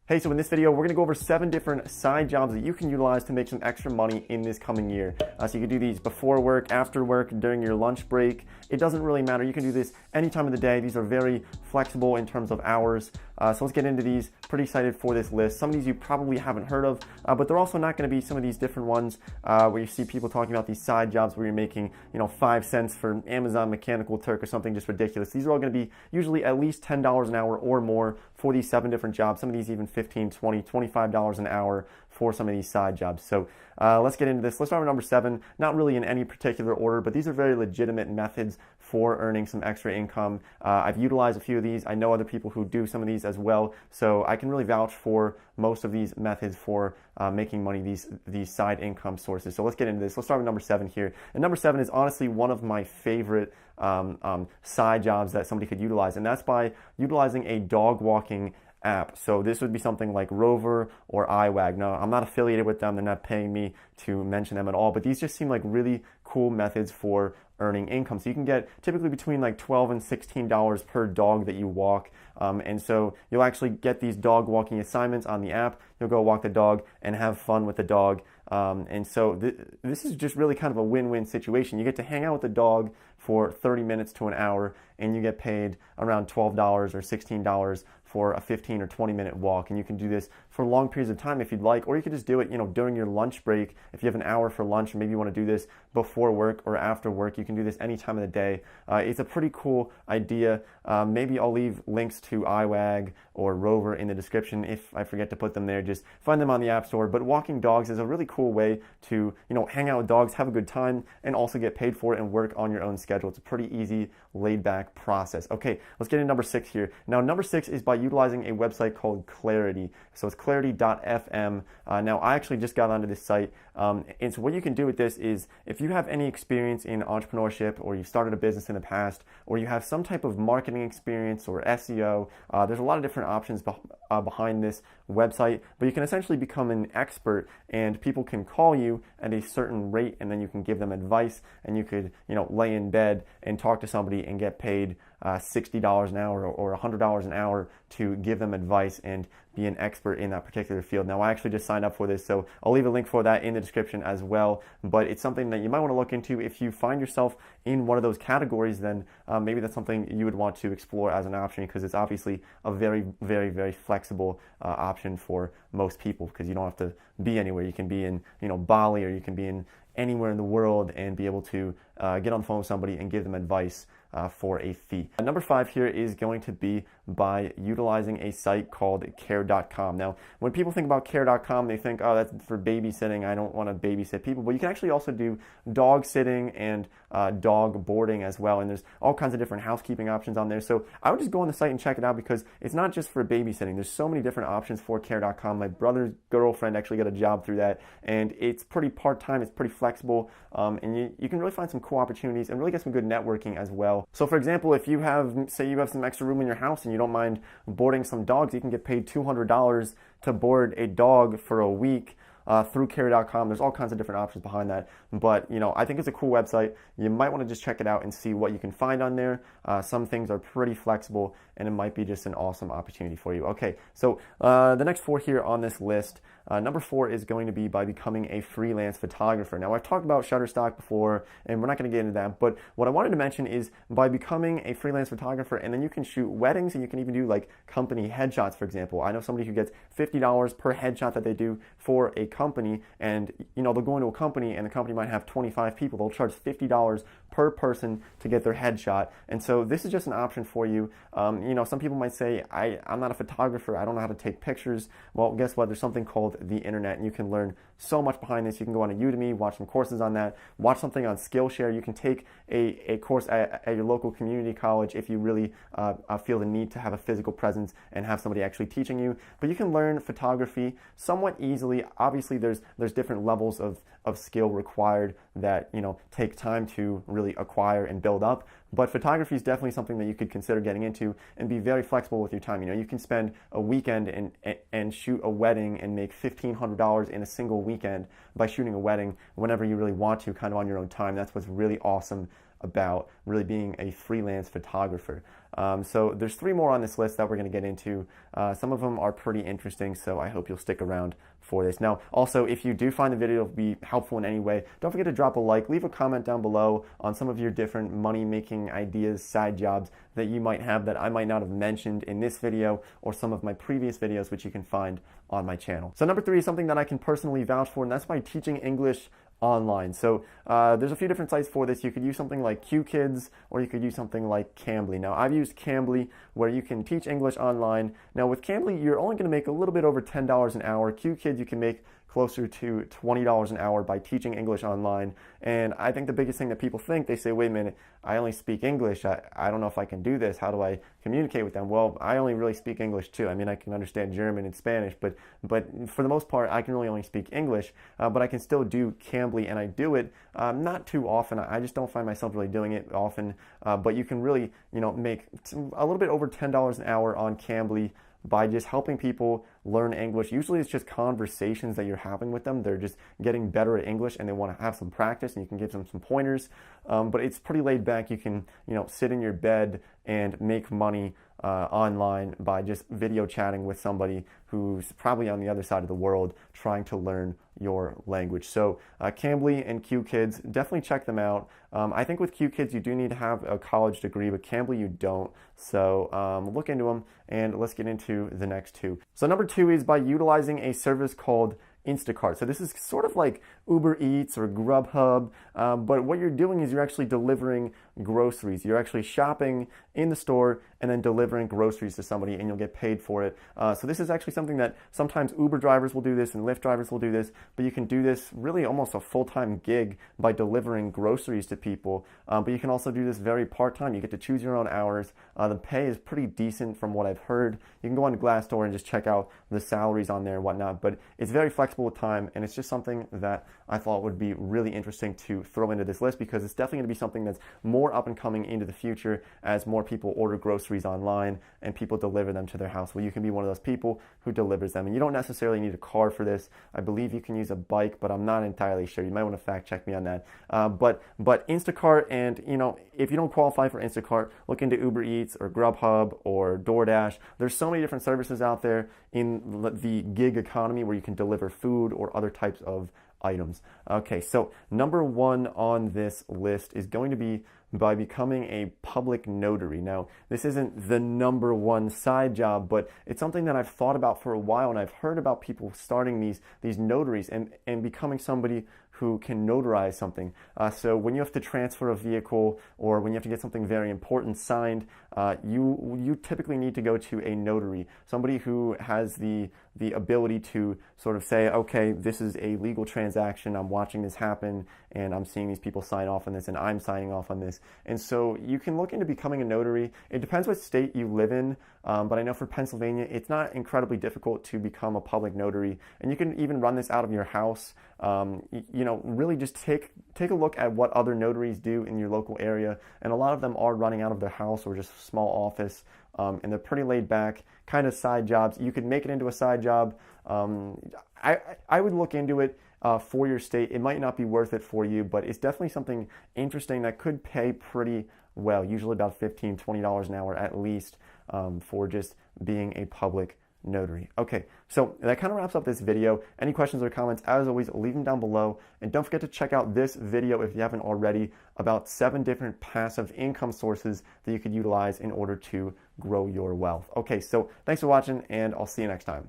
Hey, so in this video, we're gonna go over 7 different side jobs that you can utilize to make some extra money in this coming year. So you can do these before work, after work, during your lunch break. It doesn't really matter. You can do this any time of the day. These are very flexible in terms of hours. So let's get into these. Pretty excited for this list. Some of these you probably haven't heard of, but they're also not gonna be some of these different ones where you see people talking about these side jobs where you're making, 5 cents for Amazon Mechanical Turk or something just ridiculous. These are all gonna be usually at least $10 an hour or more for these 7 different jobs. Some of these even $15, $20, $25 an hour for some of these side jobs. So let's get into this. Let's start with number 7, not really in any particular order, but these are very legitimate methods for earning some extra income. I've utilized a few of these. I know other people who do some of these as well, so I can really vouch for most of these methods for making money, these side income sources. So let's get into this. Let's start with number 7 here. And number 7 is honestly one of my favorite side jobs that somebody could utilize, and that's by utilizing a dog walking app. So this would be something like Rover or iWag. Now, I'm not affiliated with them. They're not paying me to mention them at all, but these just seem like really cool methods for earning income. So you can get typically between like $12 and $16 per dog that you walk. And so you'll actually get these dog walking assignments on the app. You'll go walk the dog and have fun with the dog. And so this is just really kind of a win-win situation. You get to hang out with the dog for 30 minutes to an hour, and you get paid around $12 or $16 for a 15 or 20-minute walk. And you can do this for long periods of time if you'd like, or you could just do it, during your lunch break. If you have an hour for lunch, or maybe you want to do this before work or after work, you can do this any time of the day. It's a pretty cool idea. Maybe I'll leave links to iWag or Rover in the description if I forget to put them there. Just find them on the App Store. But walking dogs is a really cool way to, hang out with dogs, have a good time, and also get paid for it and work on your own schedule. It's a pretty easy, laid-back process. Okay, let's get into number 6 here. Now, number 6 is by utilizing a website called Clarity. So it's clarity.fm. Now, I actually just got onto this site. And so what you can do with this is if you have any experience in entrepreneurship, or you've started a business in the past, or you have some type of marketing experience or SEO, there's a lot of different options behind this website, but you can essentially become an expert, and people can call you at a certain rate, and then you can give them advice, and you could, lay in bed and talk to somebody and get paid $60 an hour or $100 an hour to give them advice and be an expert in that particular field. Now, I actually just signed up for this, so I'll leave a link for that in the description as well, but it's something that you might want to look into. If you find yourself in one of those categories, then maybe that's something you would want to explore as an option, because it's obviously a very, very, very flexible option for most people, because you don't have to be anywhere. You can be in, Bali, or you can be in anywhere in the world and be able to get on the phone with somebody and give them advice for a fee. Number 5 here is going to be by utilizing a site called care.com. Now, when people think about care.com, they think, oh, that's for babysitting. I don't want to babysit people. But you can actually also do dog sitting and dog boarding as well. And there's all kinds of different housekeeping options on there. So I would just go on the site and check it out, because it's not just for babysitting. There's so many different options for care.com. My brother's girlfriend actually got a job through that, and it's pretty part-time. It's pretty flexible, and you can really find some cool opportunities and really get some good networking as well. So for example, if you have, say you have some extra room in your house and you don't mind boarding some dogs, you can get paid $200 to board a dog for a week through care.com. There's all kinds of different options behind that, but I think it's a cool website. You might want to just check it out and see what you can find on there. Some things are pretty flexible, and it might be just an awesome opportunity for you. Okay, so the next 4 here on this list, number 4 is going to be by becoming a freelance photographer. Now, I've talked about Shutterstock before, and we're not going to get into that, but what I wanted to mention is by becoming a freelance photographer, and then you can shoot weddings, and you can even do like company headshots, for example. I know somebody who gets $50 per headshot that they do for a company, and they'll go into a company, and the company might have 25 people. They'll charge $50 per person to get their headshot. And so this is just an option for you. Some people might say, I'm not a photographer, I don't know how to take pictures. Well, guess what? There's something called the internet, and you can learn so much behind this. You can go on to Udemy, watch some courses on that, watch something on Skillshare. You can take a course at your local community college if you really feel the need to have a physical presence and have somebody actually teaching you. But you can learn photography somewhat easily. Obviously, there's different levels of skill required that take time to really acquire and build up. But photography is definitely something that you could consider getting into and be very flexible with your time. You can spend a weekend and shoot a wedding and make $1,500 in a single weekend by shooting a wedding whenever you really want to, kind of on your own time. That's what's really awesome about really being a freelance photographer. So there's 3 more on this list that we're going to get into. Some of them are pretty interesting, so I hope you'll stick around for this. Now, also, if you do find the video to be helpful in any way, don't forget to drop a like, leave a comment down below on some of your different money-making ideas, side jobs that you might have that I might not have mentioned in this video or some of my previous videos, which you can find on my channel. So number 3 is something that I can personally vouch for, and that's by teaching English online. So there's a few different sites for this. You could use something like QKids, or you could use something like Cambly. Now, I've used Cambly, where you can teach English online. Now, with Cambly, you're only going to make a little bit over $10 an hour. QKids, you can make closer to $20 an hour by teaching English online. And I think the biggest thing that people think, they say, wait a minute, I only speak English. I don't know if I can do this. How do I communicate with them? Well, I only really speak English too. I mean, I can understand German and Spanish, but for the most part, I can really only speak English, but I can still do Cambly, and I do it not too often. I just don't find myself really doing it often, but you can really, make a little bit over $10 an hour on Cambly by just helping people learn English. Usually it's just conversations that you're having with them. They're just getting better at English and they want to have some practice, and you can give them some pointers. But it's pretty laid back. You can, sit in your bed and make money online by just video chatting with somebody who's probably on the other side of the world trying to learn your language. So Cambly and QKids, definitely check them out. I think with QKids you do need to have a college degree, but Cambly you don't. So look into them, and let's get into the next 2. So number 2 is by utilizing a service called Instacart. So this is sort of like Uber Eats or Grubhub, but what you're doing is you're actually delivering groceries. You're actually shopping in the store and then delivering groceries to somebody, and you'll get paid for it. So this is actually something that sometimes Uber drivers will do this and Lyft drivers will do this, but you can do this really almost a full-time gig by delivering groceries to people. But you can also do this very part-time. You get to choose your own hours. The pay is pretty decent from what I've heard. You can go on Glassdoor and just check out the salaries on there and whatnot, but it's very flexible with time, and it's just something that I thought would be really interesting to throw into this list, because it's definitely going to be something that's more up and coming into the future as more people order groceries online and people deliver them to their house. Well, you can be one of those people who delivers them, and you don't necessarily need a car for this. I believe you can use a bike, but I'm not entirely sure. You might want to fact check me on that. But Instacart, and if you don't qualify for Instacart, look into Uber Eats or Grubhub or DoorDash. There's so many different services out there in the gig economy where you can deliver food or other types of items. Okay, so number 1 on this list is going to be by becoming a public notary. Now, this isn't the number 1 side job, but it's something that I've thought about for a while, and I've heard about people starting these notaries and becoming somebody who can notarize something. So when you have to transfer a vehicle, or when you have to get something very important signed, you typically need to go to a notary, somebody who has the ability to sort of say, okay, this is a legal transaction, I'm watching this happen, and I'm seeing these people sign off on this, and I'm signing off on this. And so you can look into becoming a notary. It depends what state you live in, but I know for Pennsylvania, it's not incredibly difficult to become a public notary, and you can even run this out of your house. Really just take a look at what other notaries do in your local area, and a lot of them are running out of their house or just a small office, and they're pretty laid back, kind of side jobs. You could make it into a side job. I would look into it for your state. It might not be worth it for you, but it's definitely something interesting that could pay pretty well, usually about $15, $20 an hour at least, for just being a public notary. Okay, so that kind of wraps up this video. Any questions or comments, as always, leave them down below. And don't forget to check out this video if you haven't already, about 7 different passive income sources that you could utilize in order to grow your wealth. Okay, so thanks for watching, and I'll see you next time.